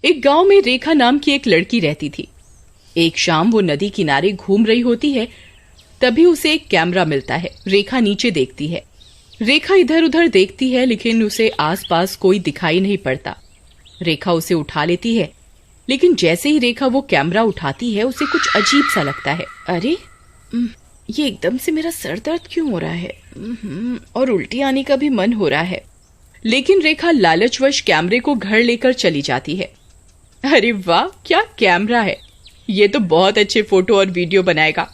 एक गांव में रेखा नाम की एक लड़की रहती थी। एक शाम वो नदी किनारे घूम रही होती है, तभी उसे एक कैमरा मिलता है। रेखा नीचे देखती है। रेखा इधर उधर देखती है, लेकिन उसे आसपास कोई दिखाई नहीं पड़ता। रेखा उसे उठा लेती है, लेकिन जैसे ही रेखा वो कैमरा उठाती है, उसे कुछ अजीब सा लगता है। अरे ये एकदम से मेरा सर दर्द क्यों हो रहा है, और उल्टी आने का भी मन हो रहा है। लेकिन रेखा लालचवश कैमरे को घर लेकर चली जाती है। अरे वाह, क्या कैमरा है! ये तो बहुत अच्छे फोटो और वीडियो बनाएगा।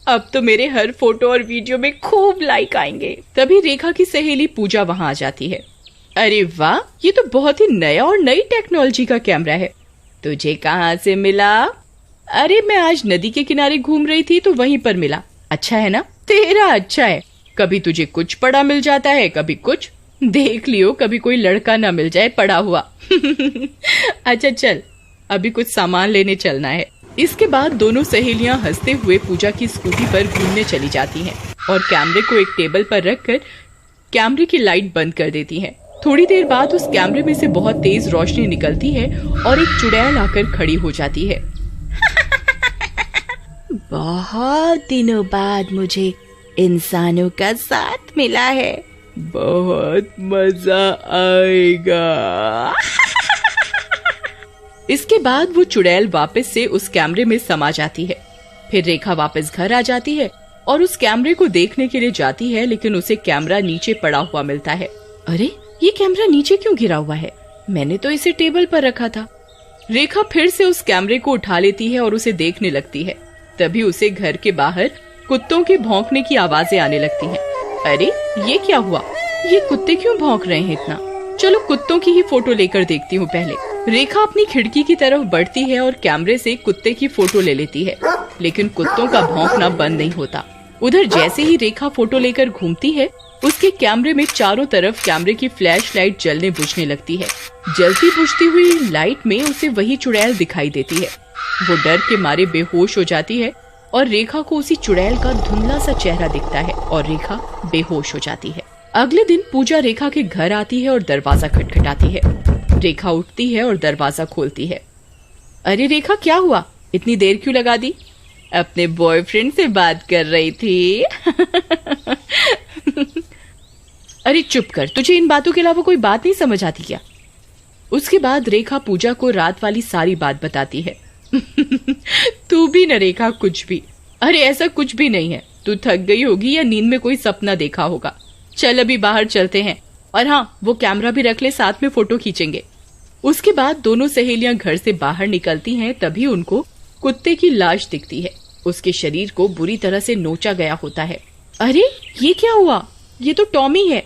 अब तो मेरे हर फोटो और वीडियो में खूब लाइक आएंगे। तभी रेखा की सहेली पूजा वहां आ जाती है। अरे वाह, ये तो बहुत ही नया और नई टेक्नोलॉजी का कैमरा है। तुझे कहाँ से मिला? अरे मैं आज नदी के किनारे घूम रही थी तो वहीं पर मिला। अच्छा है ना? तेरा अच्छा है। कभी तुझे कुछ पड़ा मिल जाता है, कभी कुछ। देख लियो कभी कोई लड़का ना मिल जाए पड़ा हुआ। अच्छा चल, अभी कुछ सामान लेने चलना है। इसके बाद दोनों सहेलियां हंसते हुए पूजा की स्कूटी पर घूमने चली जाती हैं और कैमरे को एक टेबल पर रखकर कैमरे की लाइट बंद कर देती हैं। थोड़ी देर बाद उस कैमरे में से बहुत तेज रोशनी निकलती है और एक चुड़ैल आकर खड़ी हो जाती है। बहुत दिनों बाद मुझे इंसानों का साथ मिला है, बहुत मजा आएगा। इसके बाद वो चुड़ैल वापस से उस कैमरे में समा जाती है। फिर रेखा वापस घर आ जाती है और उस कैमरे को देखने के लिए जाती है, लेकिन उसे कैमरा नीचे पड़ा हुआ मिलता है। अरे ये कैमरा नीचे क्यों गिरा हुआ है? मैंने तो इसे टेबल पर रखा था। रेखा फिर से उस कैमरे को उठा लेती है और उसे देखने लगती है। तभी उसे घर के बाहर कुत्तों के भौंकने की आवाजें आने लगती हैं। अरे ये क्या हुआ? ये कुत्ते क्यों भौंक रहे हैं इतना? चलो कुत्तों की ही फोटो लेकर देखती हूँ पहले। रेखा अपनी खिड़की की तरफ बढ़ती है और कैमरे से कुत्ते की फोटो ले लेती है, लेकिन कुत्तों का भौंकना बंद नहीं होता। उधर जैसे ही रेखा फोटो लेकर घूमती है, उसके कैमरे में चारों तरफ कैमरे की फ्लैश लाइट जलने बुझने लगती है। जलती बुझती हुई लाइट में उसे वही चुड़ैल दिखाई देती है। वो डर के मारे बेहोश हो जाती है और रेखा को उसी चुड़ैल का धुंधला सा चेहरा दिखता है और रेखा बेहोश हो जाती है। अगले दिन पूजा रेखा के घर आती है और दरवाजा खटखटाती है। रेखा उठती है और दरवाजा खोलती है। अरे रेखा, क्या हुआ? इतनी देर क्यों लगा दी? अपने बॉयफ्रेंड से बात कर रही थी। अरे चुप कर, तुझे इन बातों के अलावा कोई बात नहीं समझ आती क्या? उसके बाद रेखा पूजा को रात वाली सारी बात बताती है। तू भी न रेखा, कुछ भी। अरे ऐसा कुछ भी नहीं है, तू थक गई होगी या नींद में कोई सपना देखा होगा। चल अभी बाहर चलते हैं, और हाँ, वो कैमरा भी रख ले, साथ में फोटो खींचेंगे। उसके बाद दोनों सहेलियां घर से बाहर निकलती हैं, तभी उनको कुत्ते की लाश दिखती है। उसके शरीर को बुरी तरह से नोचा गया होता है। अरे ये क्या हुआ? ये तो टॉमी है।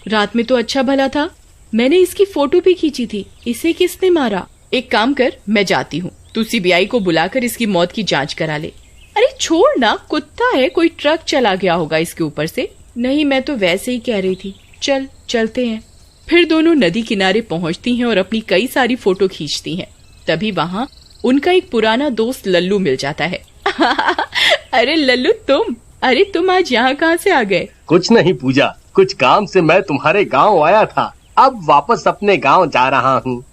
रात में तो अच्छा भला था, मैंने इसकी फोटो भी खींची थी। इसे किसने मारा? एक काम कर, मैं जाती हूँ, तू सीबीआई को बुलाकर इसकी मौत की जांच करा ले। अरे छोड़ ना, कुत्ता है, कोई ट्रक चला गया होगा इसके ऊपर से। नहीं, मैं तो वैसे ही कह रही थी। चल चलते हैं। फिर दोनों नदी किनारे पहुंचती हैं और अपनी कई सारी फोटो खींचती हैं। तभी वहाँ उनका एक पुराना दोस्त लल्लू मिल जाता है। अरे लल्लू, तुम आज यहाँ कहाँ से आ गए? कुछ नहीं पूजा, कुछ काम से मैं तुम्हारे गांव आया था, अब वापस अपने गांव जा रहा हूँ।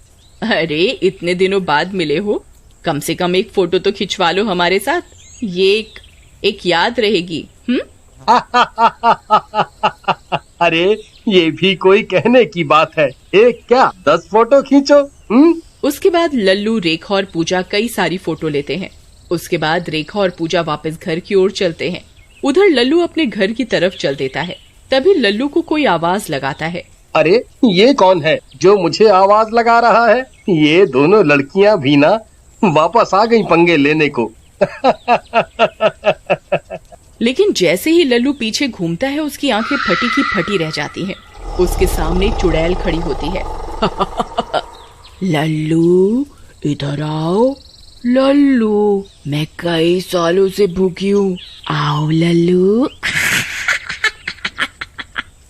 अरे इतने दिनों बाद मिले हो, कम से कम एक फोटो तो खिंचवा लो हमारे साथ, ये एक याद रहेगी। अरे ये भी कोई कहने की बात है, एक क्या 10 फोटो खींचो। उसके बाद लल्लू, रेखा और पूजा कई सारी फोटो लेते हैं। उसके बाद रेखा और पूजा वापस घर की ओर चलते हैं। उधर लल्लू अपने घर की तरफ चल देता है। तभी लल्लू को कोई आवाज लगाता है। अरे ये कौन है जो मुझे आवाज लगा रहा है? ये दोनों लड़कियां भी ना वापस आ गई पंगे लेने को। लेकिन जैसे ही लल्लू पीछे घूमता है, उसकी आंखें फटी की फटी रह जाती हैं। उसके सामने चुड़ैल खड़ी होती है। लल्लू इधर आओ। लल्लू, मैं कई सालों से भूखी हूँ, आओ लल्लू।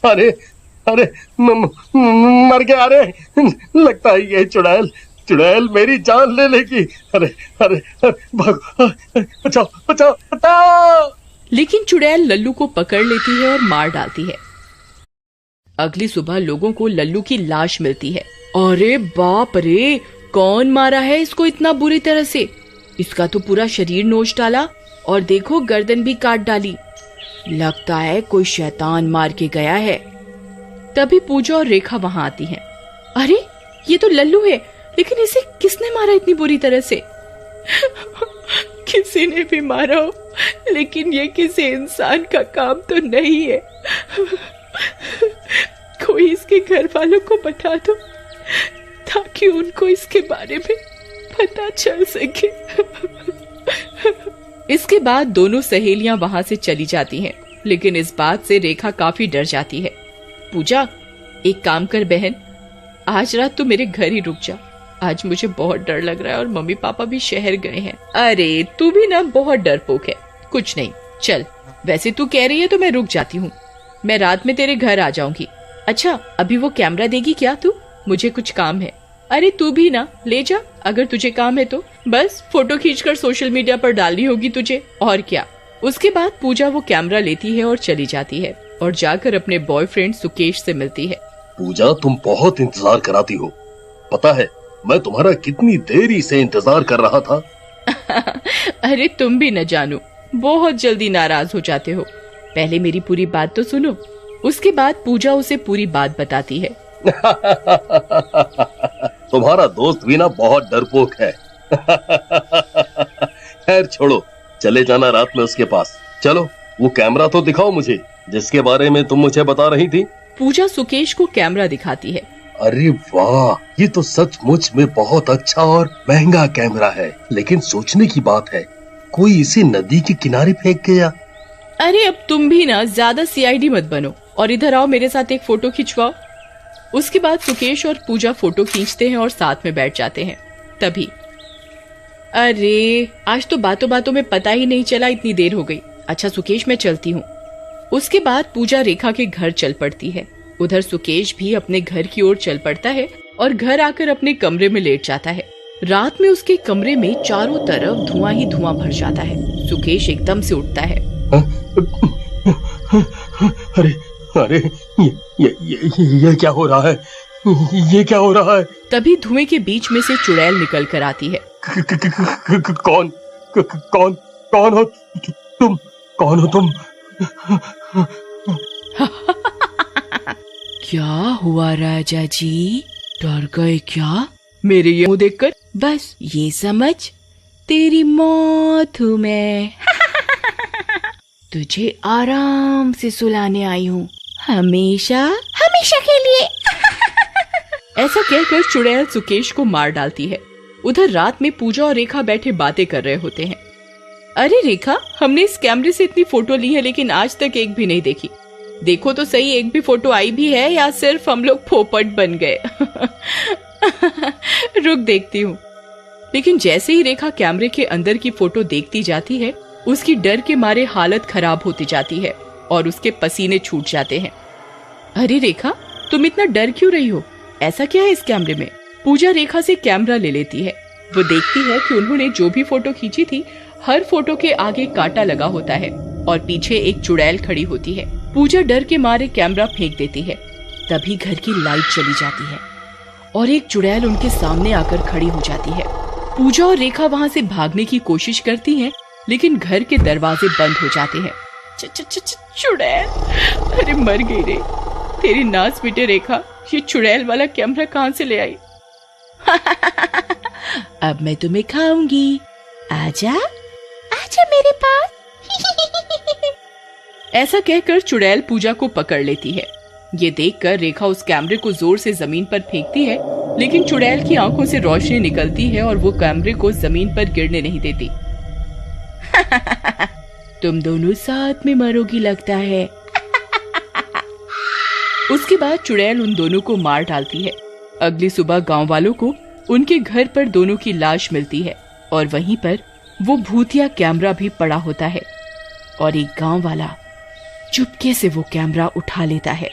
अरे अरे मर गया। अरे लगता है ये चुड़ैल मेरी जान ले लेगी। अरे अरे बचाओ बचाओ बचाओ। लेकिन चुड़ैल लल्लू को पकड़ लेती है और मार डालती है। अगली सुबह लोगों को लल्लू की लाश मिलती है। अरे बाप रे, कौन मारा है इसको इतना बुरी तरह से? इसका तो पूरा शरीर नोच डाला और देखो गर्दन भी काट डाली। लगता है कोई शैतान मार के गया है। तभी पूजा और रेखा वहां आती हैं। अरे ये तो लल्लू है, लेकिन इसे किसने मारा इतनी बुरी तरह से? किसी ने भी मारा हो, लेकिन ये किसी इंसान का काम तो नहीं है। कोई इसके घर वालों को बता दो ताकि उनको इसके बारे में पता चल सके। इसके बाद दोनों सहेलियां वहां से चली जाती हैं, लेकिन इस बात से रेखा काफी डर जाती है। पूजा, एक काम कर बहन, आज रात तू मेरे घर ही रुक जा। आज मुझे बहुत डर लग रहा है और मम्मी पापा भी शहर गए हैं। अरे तू भी ना बहुत डरपोक है। कुछ नहीं, चल, वैसे तू कह रही है तो मैं रुक जाती हूँ। मैं रात में तेरे घर आ जाऊंगी। अच्छा, अभी वो कैमरा देगी क्या तू? मुझे कुछ काम है। अरे तू भी ना ले जा, अगर तुझे काम है तो। बस फोटो खींचकर सोशल मीडिया पर डालनी होगी तुझे, और क्या। उसके बाद पूजा वो कैमरा लेती है और चली जाती है और जाकर अपने बॉयफ्रेंड सुकेश से मिलती है। पूजा, तुम बहुत इंतजार कराती हो। पता है मैं तुम्हारा कितनी देरी से इंतजार कर रहा था। अरे तुम भी न जानो, बहुत जल्दी नाराज हो जाते हो। पहले मेरी पूरी बात तो सुनो। उसके बाद पूजा उसे पूरी बात बताती है। तुम्हारा दोस्त भी ना बहुत डरपोक है। खैर छोड़ो, चले जाना रात में उसके पास। चलो वो कैमरा तो दिखाओ मुझे, जिसके बारे में तुम मुझे बता रही थी। पूजा सुकेश को कैमरा दिखाती है। अरे वाह, ये तो सचमुच में बहुत अच्छा और महंगा कैमरा है। लेकिन सोचने की बात है, कोई इसे नदी के किनारे फेंक गया। अरे अब तुम भी ना ज्यादा सीआईडी मत बनो और इधर आओ, मेरे साथ एक फोटो खिंचवाओ। उसके बाद सुकेश और पूजा फोटो खींचते हैं और साथ में बैठ जाते हैं। तभी अरे आज तो बातों बातों में पता ही नहीं चला, इतनी देर हो गई। अच्छा सुकेश, मैं चलती हूँ। उसके बाद पूजा रेखा के घर चल पड़ती है। उधर सुकेश भी अपने घर की ओर चल पड़ता है और घर आकर अपने कमरे में लेट जाता है। रात में उसके कमरे में चारों तरफ धुआं ही धुआं भर जाता है। सुकेश एकदम से उठता है। अरे अरे ये क्या हो रहा है? ये क्या हो रहा है? तभी धुएं के बीच में से चुड़ैल निकल कर आती है। कौन कौन कौन हो तुम? कौन हो तुम? क्या हुआ राजा जी, डर गए क्या मेरे ये मुंह देखकर? बस ये समझ, तेरी मौत हूँ मैं। तुझे आराम से सुलाने आई हूँ, हमेशा हमेशा के लिए। ऐसा कहकर चुड़ैल सुकेश को मार डालती है। उधर रात में पूजा और रेखा बैठे बातें कर रहे होते हैं। अरे रेखा, हमने इस कैमरे से इतनी फोटो ली है, लेकिन आज तक एक भी नहीं देखी। देखो तो सही, एक भी फोटो आई भी है या सिर्फ हम लोग पोपट बन गए? रुक देखती हूँ। लेकिन जैसे ही रेखा कैमरे के अंदर की फोटो देखती जाती है, उसकी डर के मारे हालत खराब होती जाती है और उसके पसीने छूट जाते हैं। अरे रेखा, तुम इतना डर क्यों रही हो? ऐसा क्या है इस कैमरे में? पूजा रेखा से कैमरा ले लेती है। वो देखती है कि उन्होंने जो भी फोटो खींची थी, हर फोटो के आगे कांटा लगा होता है और पीछे एक चुड़ैल खड़ी होती है। पूजा डर के मारे कैमरा फेंक देती है। तभी घर की लाइट चली जाती है और एक चुड़ैल उनके सामने आकर खड़ी हो जाती है। पूजा और रेखा वहाँ से भागने की कोशिश करती हैं, लेकिन घर के दरवाजे बंद हो जाते हैं। चुड़ैल, अरे मर गई रे। तेरी नाच बेटे रेखा, ये चुड़ैल वाला कैमरा कहाँ से ले आई? अब मैं तुम्हें खाऊंगी, आजा आजा मेरे पास। ऐसा कहकर चुड़ैल पूजा को पकड़ लेती है। ये देखकर रेखा उस कैमरे को जोर से जमीन पर फेंकती है, लेकिन चुड़ैल की आंखों से रोशनी निकलती है और वो कैमरे को जमीन पर गिरने नहीं देती। तुम दोनों साथ में मरोगी लगता है। उसके बाद चुड़ैल उन दोनों को मार डालती है। अगली सुबह गांव वालों को उनके घर पर दोनों की लाश मिलती है और वहीं पर वो भूतिया कैमरा भी पड़ा होता है और एक गांव वाला चुपके से वो कैमरा उठा लेता है।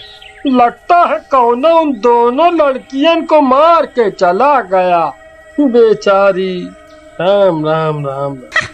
लगता है कौन उन दोनों लड़कियन को मार के चला गया। बेचारी। राम राम राम, राम।